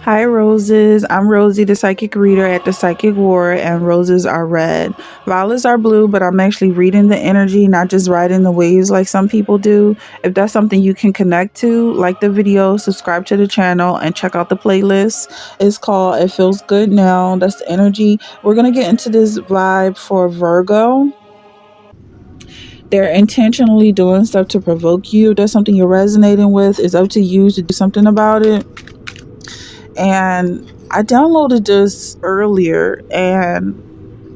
Hi, roses. I'm Rosie, the psychic reader at the Psychic War, and roses are red. Violets are blue, but I'm actually reading the energy, not just riding the waves like some people do. If that's something you can connect to, like the video, subscribe to the channel, and check out the playlist. It's called It Feels Good Now. That's the energy. We're going to get into this vibe for Virgo. They're intentionally doing stuff to provoke you. If that's something you're resonating with, it's up to you to do something about it. And I downloaded this earlier and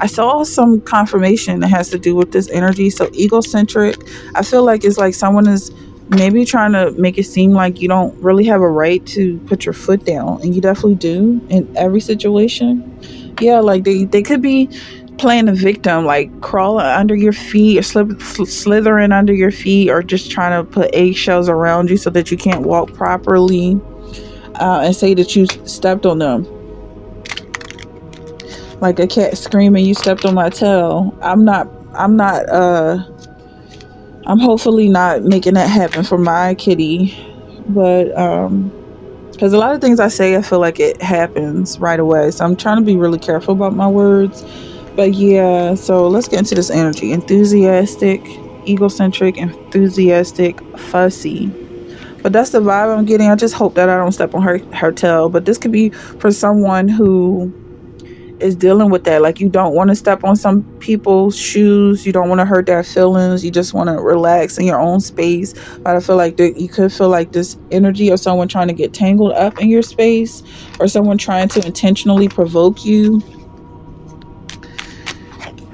I saw some confirmation that has to do with this energy. So, egocentric, I feel like it's like someone is maybe trying to make it seem like you don't really have a right to put your foot down, and you definitely do in every situation. Yeah, like they could be playing a victim, like crawling under your feet or slithering under your feet, or just trying to put eggshells around you so that you can't walk properly, and say that you stepped on them. Like a cat screaming, you stepped on my tail. I'm hopefully not making that happen for my kitty. But because a lot of things I say, I feel like it happens right away. So I'm trying to be really careful about my words. But yeah, so let's get into this energy. Enthusiastic, egocentric, enthusiastic, fussy. But that's the vibe I'm getting. I just hope that I don't step on her tail. But this could be for someone who is dealing with that. Like, you don't want to step on some people's shoes. You don't want to hurt their feelings. You just want to relax in your own space. But I feel like you could feel like this energy of someone trying to get tangled up in your space, or someone trying to intentionally provoke you.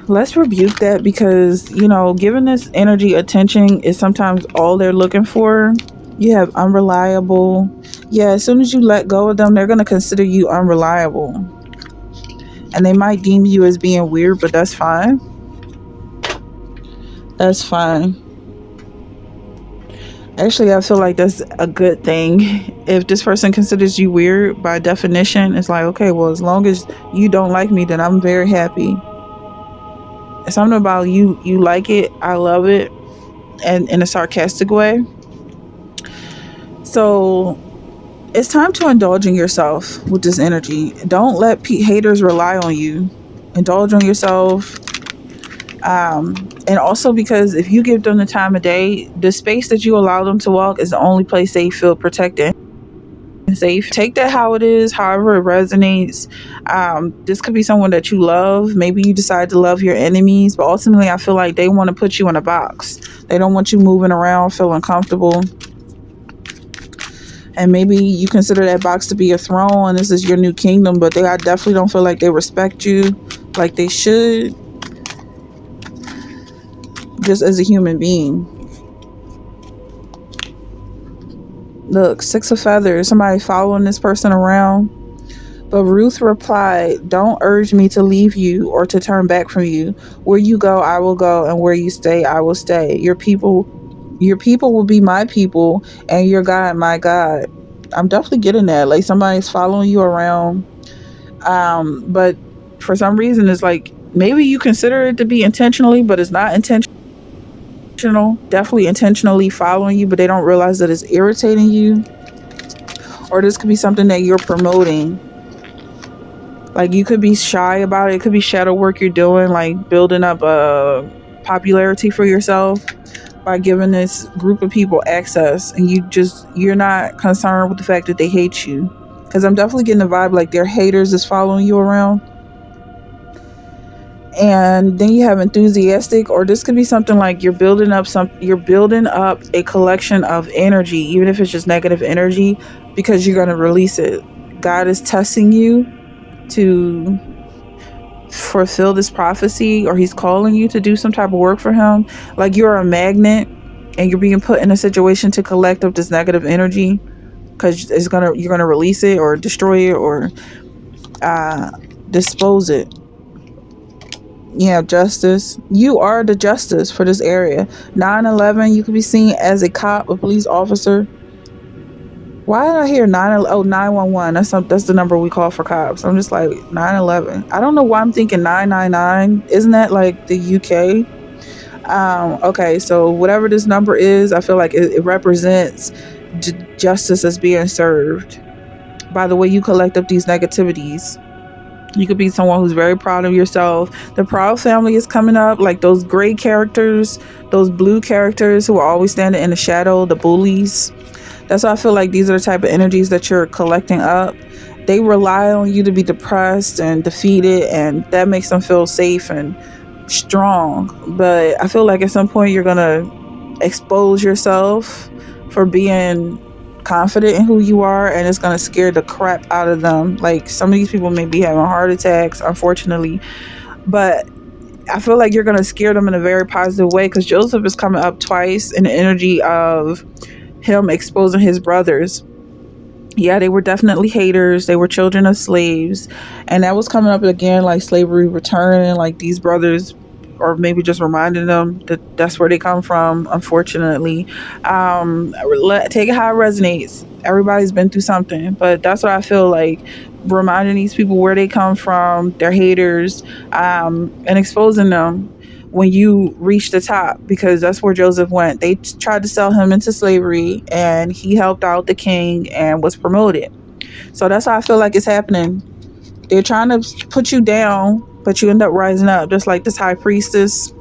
Let's rebuke that, because giving this energy attention is sometimes all they're looking for. You have unreliable. Yeah, as soon as you let go of them, they're going to consider you unreliable, and they might deem you as being weird, but that's fine. That's fine. Actually, I feel like that's a good thing. If this person considers you weird, by definition, it's like, okay, well, as long as you don't like me, then I'm very happy. Something about you like it, I love it, and in a sarcastic way. So it's time to indulge in yourself with this energy. Don't let haters rely on you. Indulge on yourself. And also, because if you give them the time of day, the space that you allow them to walk is the only place they feel protected and safe. Take that how it is, however it resonates. This could be someone that you love. Maybe you decide to love your enemies, but ultimately I feel like they want to put you in a box. They don't want you moving around feeling comfortable. And maybe you consider that box to be a throne and this is your new kingdom, but I definitely don't feel like they respect you like they should, just as a human being. Look, 6 of feathers, somebody following this person around. But Ruth replied, "Don't urge me to leave you or to turn back from you. Where you go, I will go, and where you stay, I will stay. Your people will be my people, and your God, my God." I'm definitely getting that. Like, somebody's following you around. But for some reason, it's like maybe you consider it to be intentionally, but it's not intentional. Definitely intentionally following you, but they don't realize that it's irritating you. Or this could be something that you're promoting. Like, you could be shy about it. It could be shadow work you're doing, like building up a popularity for yourself by giving this group of people access, and you're not concerned with the fact that they hate you. Because I'm definitely getting the vibe like their haters is following you around. And then you have enthusiastic, or this could be something like you're building up a collection of energy, even if it's just negative energy, because you're going to release it. God is testing you to fulfill this prophecy, or he's calling you to do some type of work for him. Like, you're a magnet and you're being put in a situation to collect up this negative energy, because you're gonna release it or destroy it or dispose it. Yeah, justice. You are the justice for this area. 911, you could be seen as a cop, a police officer. Why did I hear 911? That's the number we call for cops. I'm just like, 911. I don't know why I'm thinking 999. Isn't that like the UK? Okay, so whatever this number is, I feel like it represents justice as being served. by the way you collect up these negativities. You could be someone who's very proud of yourself. The proud family is coming up, like those gray characters, those blue characters who are always standing in the shadow, the bullies. That's why I feel like these are the type of energies that you're collecting up. They rely on you to be depressed and defeated, and that makes them feel safe and strong. But I feel like at some point you're gonna expose yourself for being confident in who you are, and it's gonna scare the crap out of them. Like, some of these people may be having heart attacks, unfortunately, but I feel like you're gonna scare them in a very positive way, because Joseph is coming up twice in the energy of him exposing his brothers. Yeah, they were definitely haters. They were children of slaves. And that was coming up again, like slavery returning, like these brothers, or maybe just reminding them that that's where they come from, unfortunately. Take it how it resonates. Everybody's been through something, but that's what I feel like, reminding these people where they come from, their haters, and exposing them when you reach the top, because that's where Joseph went. They tried to sell him into slavery, and he helped out the king and was promoted. So that's how I feel like it's happening. They're trying to put you down, but you end up rising up, just like this high priestess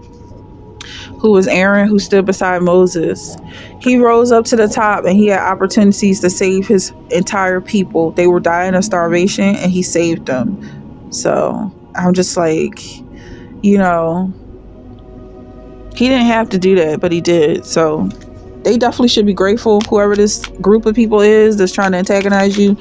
who was Aaron, who stood beside Moses. He rose up to the top, and he had opportunities to save his entire people. They were dying of starvation, and he saved them. So I'm just like, you know, he didn't have to do that, but he did. So they definitely should be grateful, whoever this group of people is that's trying to antagonize you,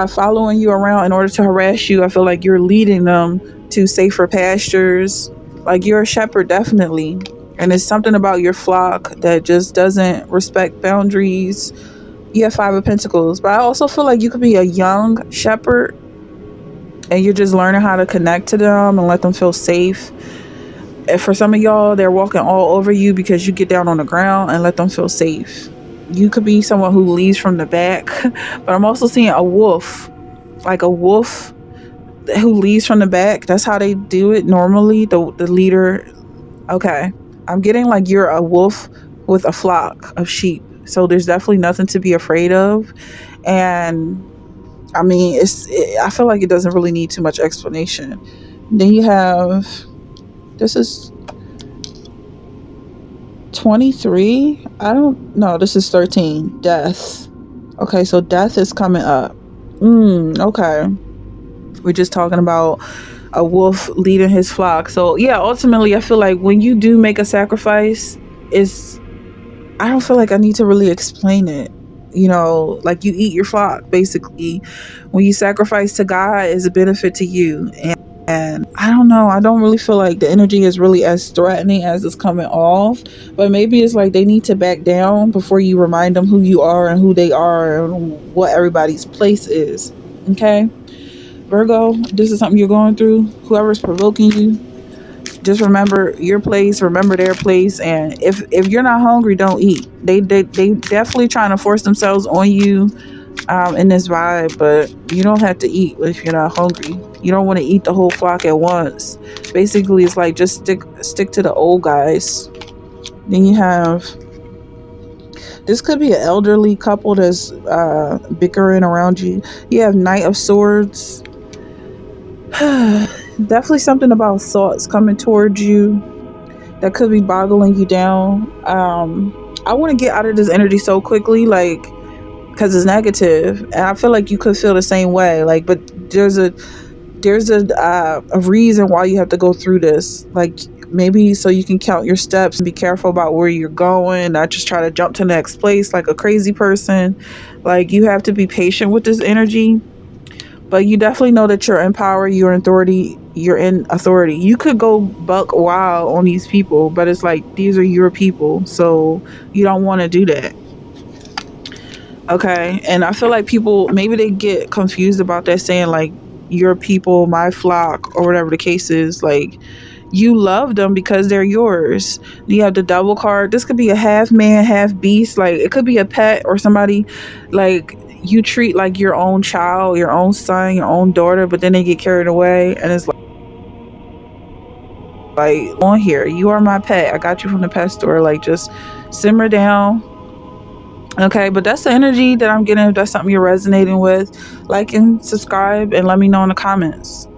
following you around in order to harass you. I feel like you're leading them to safer pastures. Like, you're a shepherd, definitely. And it's something about your flock that just doesn't respect boundaries. You have Five of Pentacles. But I also feel like you could be a young shepherd, and you're just learning how to connect to them and let them feel safe. And for some of y'all, they're walking all over you because you get down on the ground and let them feel safe. You could be someone who leads from the back, but I'm also seeing a wolf, like a wolf who leads from the back. That's how they do it normally, the leader. Okay, I'm getting like you're a wolf with a flock of sheep. So there's definitely nothing to be afraid of. And I mean, I feel like it doesn't really need too much explanation. Then you have, this is 23. I don't know. This is 13. Death. Okay, so death is coming up. Okay. We're just talking about a wolf leading his flock. So yeah, ultimately, I feel like when you do make a sacrifice, I don't feel like I need to really explain it. You know, like, you eat your flock, basically. When you sacrifice to God, is a benefit to you. And I don't know, I don't really feel like the energy is really as threatening as it's coming off. But maybe it's like they need to back down before you remind them who you are and who they are and what everybody's place is. Okay? Virgo, this is something you're going through. Whoever's provoking you, just remember your place, remember their place. And if you're not hungry, don't eat. They definitely trying to force themselves on you in this vibe, but you don't have to eat if you're not hungry. You don't want to eat the whole flock at once. Basically, it's like, just stick to the old guys. Then you have, this could be an elderly couple that's bickering around you. You have Knight of Swords. Definitely something about thoughts coming towards you that could be boggling you down. I want to get out of this energy so quickly, like, because it's negative, and I feel like you could feel the same way. Like, but there's a reason why you have to go through this. Like, maybe so you can count your steps and be careful about where you're going, not just try to jump to the next place like a crazy person. Like, you have to be patient with this energy. But you definitely know that you're in power, you're in authority, You could go buck wild on these people, but it's like, these are your people, so you don't want to do that. Okay, and I feel like people, maybe they get confused about that, saying like, your people, my flock, or whatever the case is. Like, you love them because they're yours. You have the Devil card. This could be a half man, half beast. Like, it could be a pet or somebody like you treat like your own child, your own son, your own daughter, but then they get carried away, and it's like on here, you are my pet. I got you from the pet store. Like, just simmer down. Okay, but that's the energy that I'm getting. If that's something you're resonating with, like and subscribe and let me know in the comments.